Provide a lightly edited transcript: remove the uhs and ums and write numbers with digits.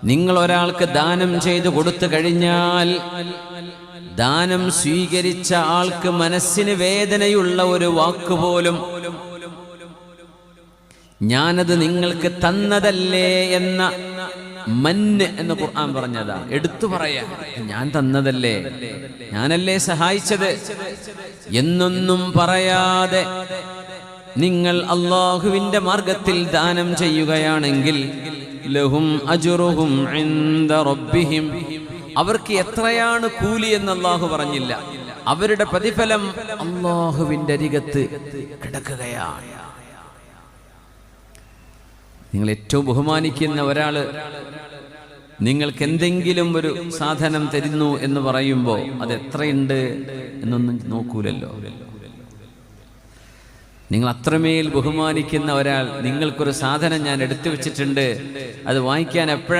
നിങ്ങൾ ഒരാൾക്ക് ദാനം ചെയ്തു കൊടുത്തു കഴിഞ്ഞാൽ ദാനം സ്വീകരിച്ച ആൾക്ക് മനസ്സിന് വേദനയുള്ള ഒരു വാക്കുപോലും ഞാനത് നിങ്ങൾക്ക് തന്നതല്ലേ എന്ന മന്ന് എന്ന് ഖുർആൻ പറഞ്ഞതാ. എടുത്തു പറയാ, ഞാൻ തന്നതല്ലേ, ഞാനല്ലേ സഹായിച്ചത് എന്നൊന്നും പറയാതെ നിങ്ങൾ അല്ലാഹുവിന്റെ മാർഗത്തിൽ ദാനം ചെയ്യുകയാണെങ്കിൽ ലഹും അജ്റുഹും ഇൻദ റബ്ബിഹിം, അവർക്ക് എത്രയാണ് കൂലി എന്ന് അല്ലാഹു പറഞ്ഞില്ല. അവരുടെ പ്രതിഫലം അല്ലാഹുവിന്റെ അരികത്ത് കിടക്കുകയാണ്. നിങ്ങൾ ഏറ്റവും ബഹുമാനിക്കുന്ന ഒരാള് നിങ്ങൾക്ക് എന്തെങ്കിലും ഒരു സാധനം തരുന്നു എന്ന് പറയുമ്പോൾ അത് എത്രയുണ്ട് എന്നൊന്നും നോക്കൂലല്ലോ. നിങ്ങൾ അത്രമേൽ ബഹുമാനിക്കുന്ന ഒരാൾ നിങ്ങൾക്കൊരു സാധനം ഞാൻ എടുത്തു വെച്ചിട്ടുണ്ട്, അത് വാങ്ങിക്കാൻ എപ്പോഴാ